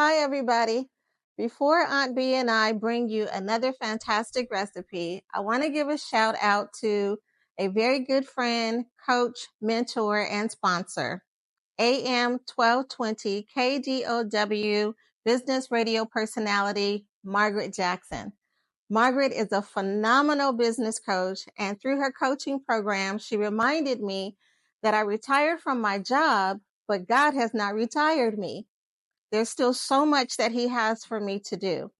Hi, everybody. Before Aunt B and I bring you another fantastic recipe, I want to give a shout out to a very good friend, coach, mentor, and sponsor, AM 1220 KDOW business radio personality, Margaret Jackson. Margaret is a phenomenal business coach, and through her coaching program, she reminded me that I retired from my job, but God has not retired me. There's still so much that he has for me to do.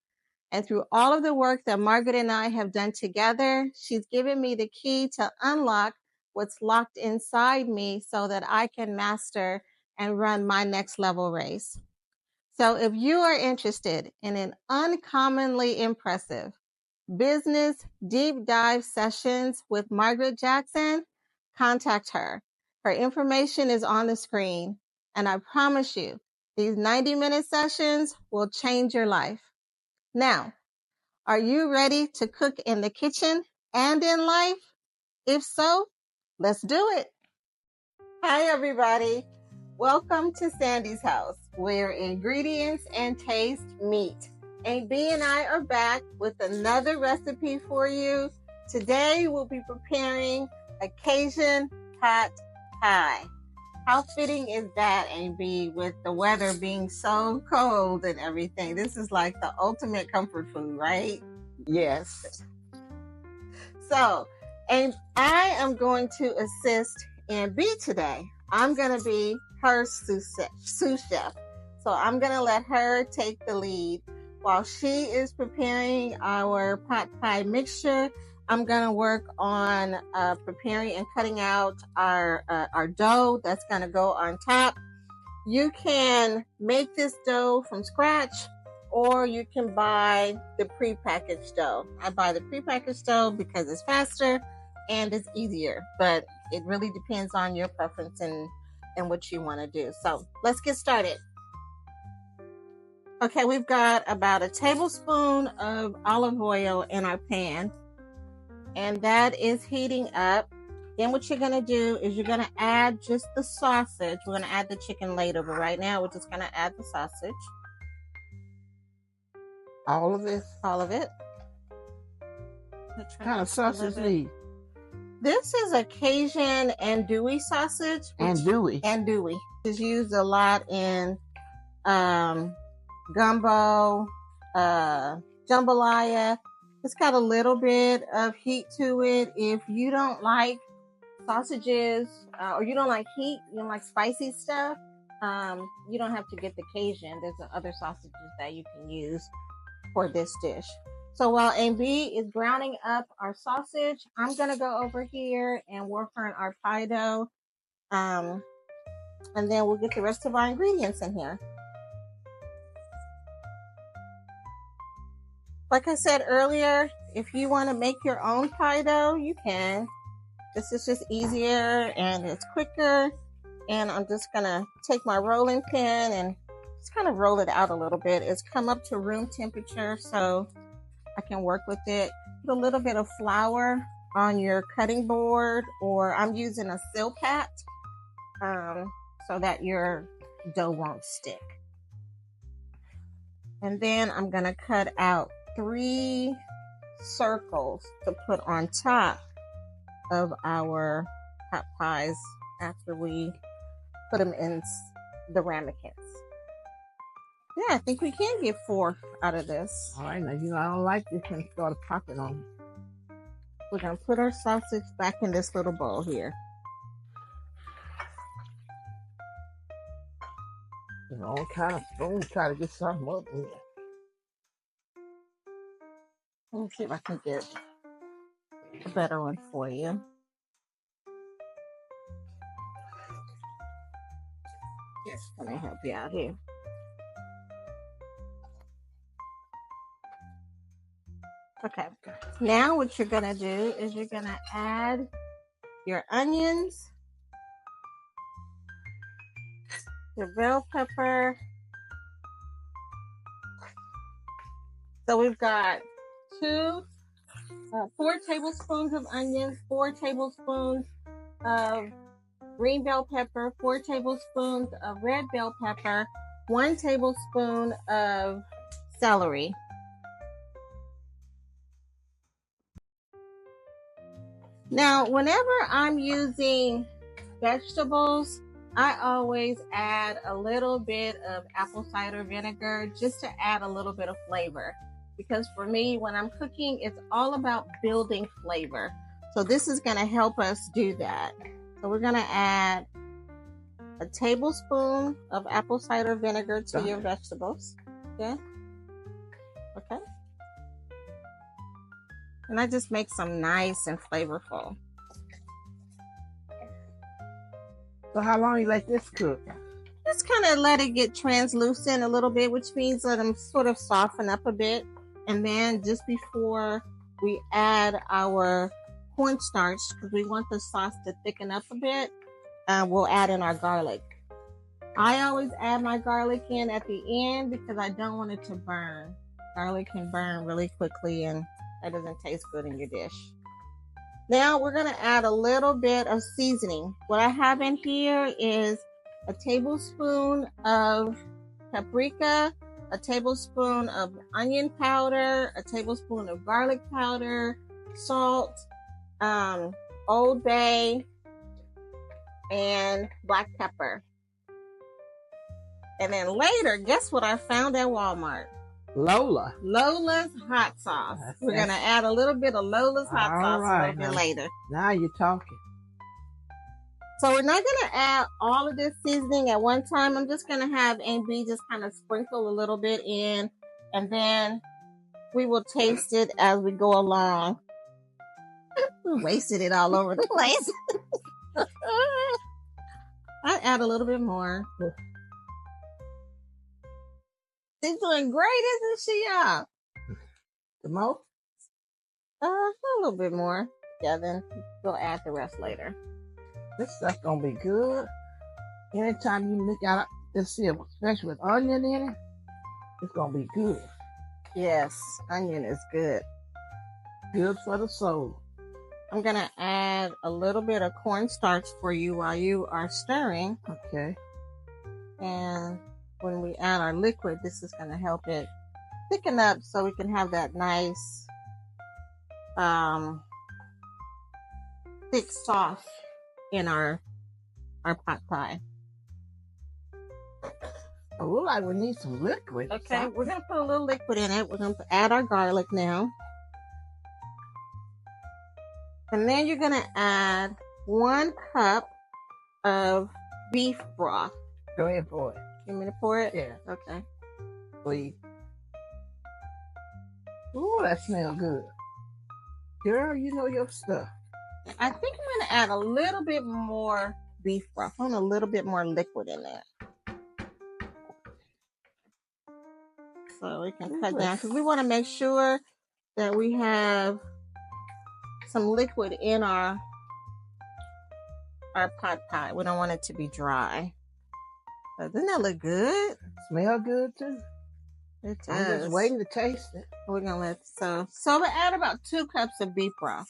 And through all of the work that Margaret and I have done together, she's given me the key to unlock what's locked inside me so that I can master and run my next level race. So if you are interested in an uncommonly impressive business deep dive sessions with Margaret Jackson, contact her. Her information is on the screen, and I promise you, these 90-minute sessions will change your life. Now, are you ready to cook in the kitchen and in life? If so, let's do it. Hi, everybody. Welcome to Sandy's house, where ingredients and taste meet. And B and I are back with another recipe for you. Today, we'll be preparing a Cajun pot pie. How fitting is that, AB, with the weather being so cold and everything? This is like the ultimate comfort food, right? Yes. So, and I am going to assist AB today. I'm going to be her sous chef. So I'm going to let her take the lead. While she is preparing our pot pie mixture, I'm going to work on preparing and cutting out our dough that's going to go on top. You can make this dough from scratch, or you can buy the prepackaged dough. I buy the prepackaged dough because it's faster and it's easier, but it really depends on your preference and what you want to do. So let's get started. Okay, we've got about a tablespoon of olive oil in our pan, and that is heating up. Then what you're going to do is you're going to add just the sausage. We're going to add the chicken later, but right now we're just going to add the sausage. All of this? All of it. What kind of sausage is this? Is a Cajun andouille sausage. Andouille. Andouille is used a lot in gumbo, jambalaya. It's got a little bit of heat to it. If you don't like sausages or you don't like heat, you don't like spicy stuff, you don't have to get the Cajun. There's other sausages that you can use for this dish. So while AB is browning up our sausage, I'm going to go over here and work on our pie dough. And then we'll get the rest of our ingredients in here. Like I said earlier, if you want to make your own pie dough, you can. This is just easier and it's quicker. And I'm just going to take my rolling pin and just kind of roll it out a little bit. It's come up to room temperature, so I can work with it. Put a little bit of flour on your cutting board, or I'm using a Silpat so that your dough won't stick. And then I'm going to cut out 3 circles to put on top of our pot pies after we put them in the ramekins. Yeah, I think we can get 4 out of this. All right, now you know I don't like this and start popping on. We're gonna put our sausage back in this little bowl here. There's all kind of spoons try to get something up in there. Let me see if I can get a better one for you. Yes, let me help you out here. Okay, now what you're gonna do is you're gonna add your onions, your bell pepper. So we've got 4 tablespoons of onions, 4 tablespoons of green bell pepper, 4 tablespoons of red bell pepper, 1 tablespoon of celery. Now, whenever I'm using vegetables, I always add a little bit of apple cider vinegar just to add a little bit of flavor. Because for me, when I'm cooking, it's all about building flavor. So this is going to help us do that. So we're going to add a tablespoon of apple cider vinegar to your vegetables. Yeah. Okay. And I just make some nice and flavorful. So how long you let this cook? Just kind of let it get translucent a little bit, which means let them sort of soften up a bit. And then just before we add our cornstarch, because we want the sauce to thicken up a bit, we'll add in our garlic. I always add my garlic in at the end because I don't want it to burn. Garlic can burn really quickly and that doesn't taste good in your dish. Now we're going to add a little bit of seasoning. What I have in here is a tablespoon of paprika, a tablespoon of onion powder, a tablespoon of garlic powder, salt, Old Bay, and black pepper. And then later, guess what I found at Walmart? Lola's hot sauce. We're going to add a little bit of Lola's hot sauce a little bit later. Now you're talking. So we're not going to add all of this seasoning at one time. I'm just going to have A&B just kind of sprinkle a little bit in, and then we will taste it as we go along. We wasted it all over the place. I add a little bit more. She's doing great, isn't she, y'all? The more? A little bit more. Yeah, then we'll add the rest later. This stuff gonna be good. Anytime you look at this here, especially with onion in it, it's gonna be good. Yes, onion is good. Good for the soul. I'm gonna add a little bit of cornstarch for you while you are stirring. Okay. And when we add our liquid, this is gonna help it thicken up so we can have that nice thick sauce in our pot pie. It looks like we need some liquid. Okay, we're gonna put a little liquid in it. We're gonna add our garlic now. And then you're gonna add 1 cup of beef broth. Go ahead pour it. You want me to pour it? Yeah. Okay. Please. Ooh, that smells good. Girl, you know your stuff. I think I'm gonna add a little bit more beef broth. I want a little bit more liquid in there. So we can cut down, because we want to make sure that we have some liquid in our pot pie. We don't want it to be dry. But doesn't that look good? Smell good too. It does. I'm just waiting to taste it. We're gonna let so we'll add about 2 cups of beef broth.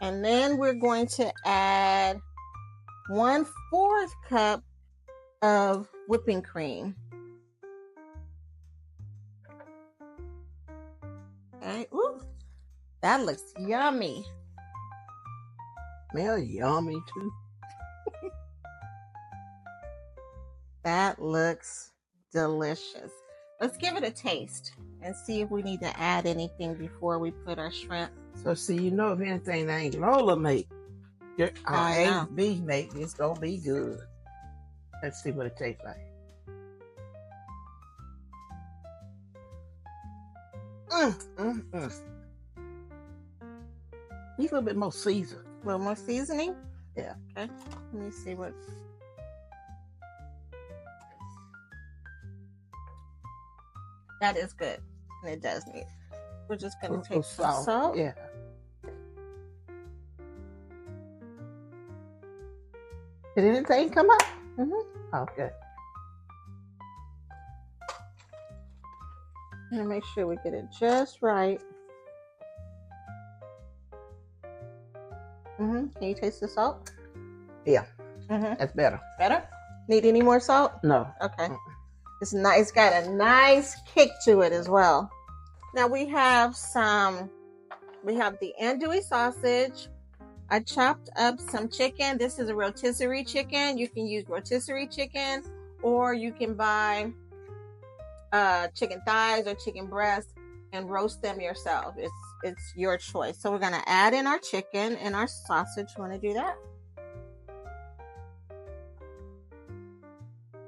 And then we're going to add 1/4 cup of whipping cream. Okay. Ooh, that looks yummy. Smell yummy too. That looks delicious. Let's give it a taste and see if we need to add anything before we put our shrimp. So see, you know, if anything that ain't Lola make, A&B make, it's gonna be good. Let's see what it tastes like. Need a little bit more season. A little more seasoning? Yeah. Okay. Let me see what. That is good. And it does need. We're just going to take some salt. Yeah. Did anything come up? Mm-hmm. Okay. And make sure we get it just right. Mm-hmm. Can you taste the salt? Yeah. Mm-hmm. That's better. Better? Need any more salt? No. Okay. It's nice. It's got a nice kick to it as well. Now we have the andouille sausage. I chopped up some chicken. This is a rotisserie chicken. You can use rotisserie chicken, or you can buy chicken thighs or chicken breasts and roast them yourself. It's your choice. So we're gonna add in our chicken and our sausage. You want to do that?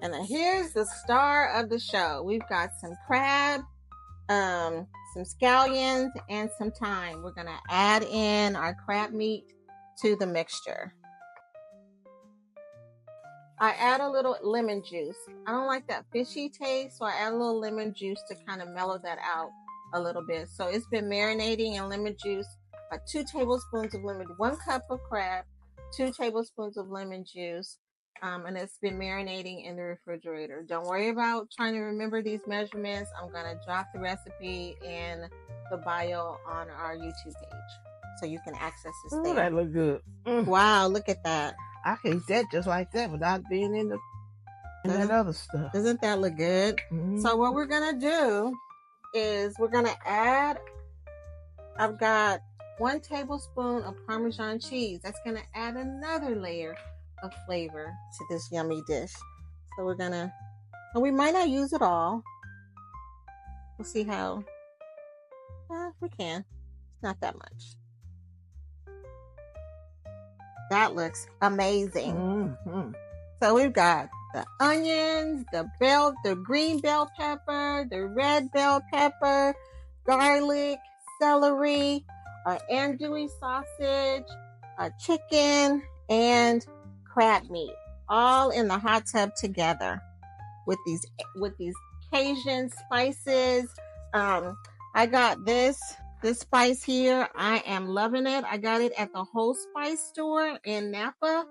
And then here's the star of the show. We've got some crab, some scallions, and some thyme. We're gonna add in our crab meat to the mixture. I add a little lemon juice. I don't like that fishy taste, so I add a little lemon juice to kind of mellow that out a little bit. So it's been marinating in lemon juice, 2 tablespoons of lemon, 1 cup of crab, 2 tablespoons of lemon juice, and it's been marinating in the refrigerator. Don't worry about trying to remember these measurements. I'm going to drop the recipe in the bio on our YouTube page, so you can access this there. That look good. Wow, look at that. I can eat that just like that without being in that other stuff. Doesn't that look good? So what we're going to do is we're going to add, I've got 1 tablespoon of Parmesan cheese. That's going to add another layer of flavor to this yummy dish. So we're going to, and we might not use it all. We'll see how, we can. It's not that much. That looks amazing. So we've got the onions, the green bell pepper, the red bell pepper, garlic, celery, our andouille sausage, chicken, and crab meat, all in the hot tub together with these Cajun spices. I got this spice here. I am loving it. I got it at the Whole Spice store in Napa.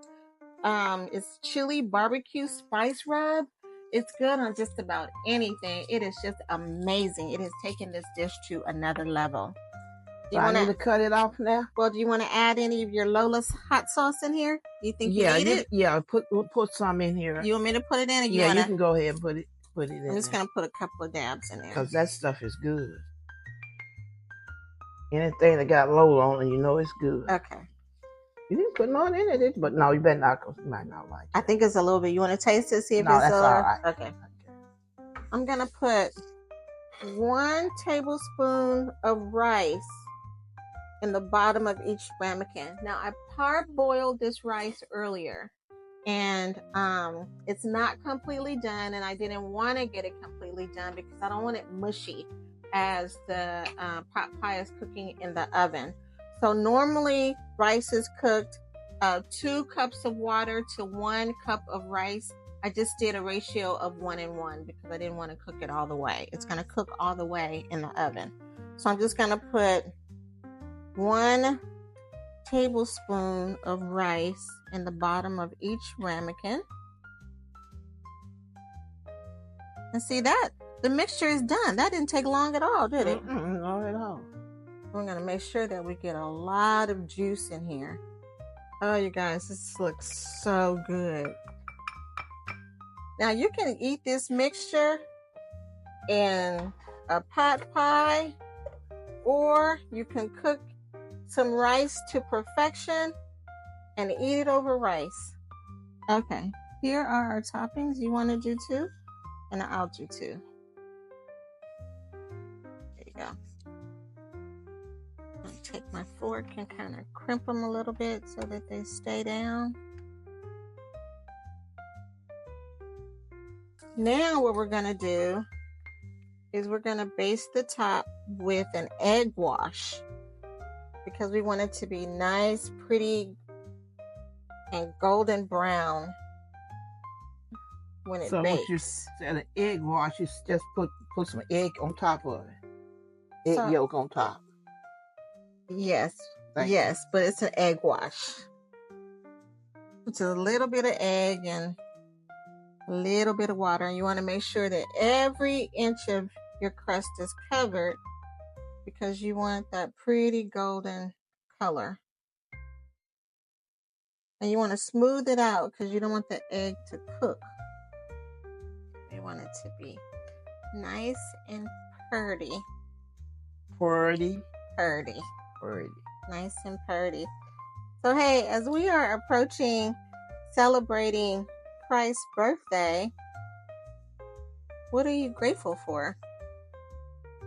It's chili barbecue spice rub. It's good on just about anything. It is just amazing. It has taken this dish to another level. Do I need to cut it off now? Well, do you want to add any of your Lola's hot sauce in here? You think you need it? Yeah, put some in here. You want me to put it in? Or you can go ahead and put it in. I'm just going to put a couple of dabs in there. Because that stuff is good. Anything that got Lola on it, you know it's good. Okay. You didn't put none in it, but no, you better not, because you might not like it. I think it's a little bit. You want to taste it, see if it's that's all right. Okay. I'm going to put 1 tablespoon of rice in the bottom of each ramekin. Now, I parboiled this rice earlier, and it's not completely done, and I didn't want to get it completely done because I don't want it mushy as the pot pie is cooking in the oven. So normally rice is cooked 2 cups of water to 1 cup of rice. I just did a ratio of 1:1 because I didn't want to cook it all the way. It's going to cook all the way in the oven. So I'm just going to put 1 tablespoon of rice in the bottom of each ramekin. And see that? The mixture is done. That didn't take long at all, did it? Not at all. We're going to make sure that we get a lot of juice in here. Oh, you guys, this looks so good. Now, you can eat this mixture in a pot pie, or you can cook some rice to perfection and eat it over rice. Okay, here are our toppings. You want to do 2? And I'll do 2. There you go. I'll take my fork and kind of crimp them a little bit so that they stay down. Now what we're going to do is we're going to baste the top with an egg wash because we want it to be nice, pretty, and golden brown when it bakes. So what you said, an egg wash, you just put some egg on top of it. Egg yolk on top. Yes, yes, but it's an egg wash. It's a little bit of egg and a little bit of water, and you want to make sure that every inch of your crust is covered because you want that pretty golden color. And you want to smooth it out because you don't want the egg to cook want it to be nice and purdy. Purdy. Purdy. Purdy. Nice and purdy. So, hey, as we are approaching celebrating Christ's birthday, what are you grateful for?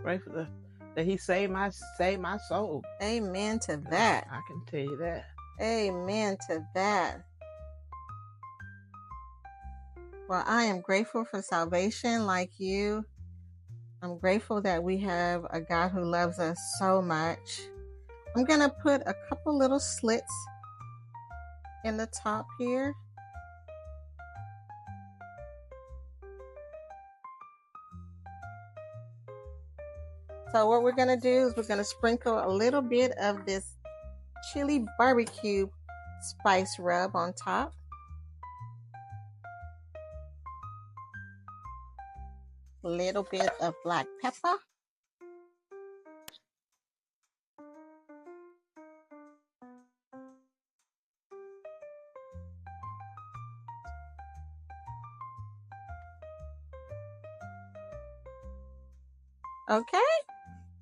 Grateful that he saved my soul. Amen to that. I can tell you that. Amen to that. Well, I am grateful for salvation like you. I'm grateful that we have a God who loves us so much. I'm going to put a couple little slits in the top here. So what we're going to do is we're going to sprinkle a little bit of this chili barbecue spice rub on top. A little bit of black pepper. Okay,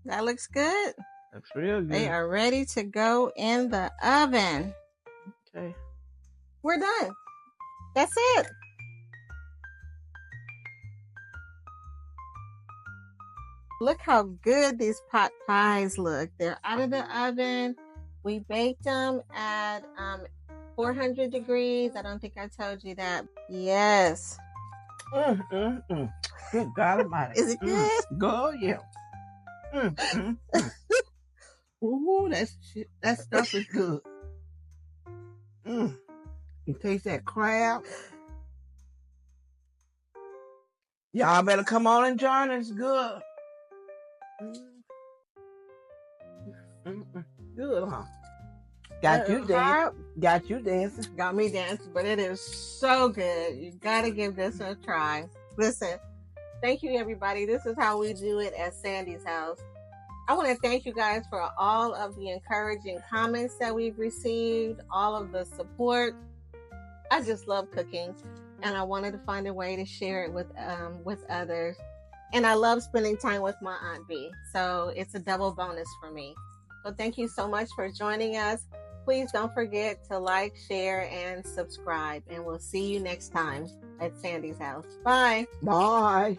that looks good. Looks real good. They are ready to go in the oven. Okay. We're done. That's it. Look how good these pot pies look. They're out of the oven. We baked them at 400 degrees. I don't think I told you that. Yes. Good God Almighty. Is it good? Go, yeah. Ooh, that stuff is good. You taste that crab. Y'all better come on and join us. Good. Good, huh? Got you dancing. Got you dancing. Got me dancing, but it is so good. You gotta give this a try. Listen, thank you, everybody. This is how we do it at Sandy's house. I want to thank you guys for all of the encouraging comments that we've received, all of the support. I just love cooking, and I wanted to find a way to share it with others. And I love spending time with my Aunt B, so it's a double bonus for me. So thank you so much for joining us. Please don't forget to like, share, and subscribe. And we'll see you next time at Sandy's house. Bye. Bye.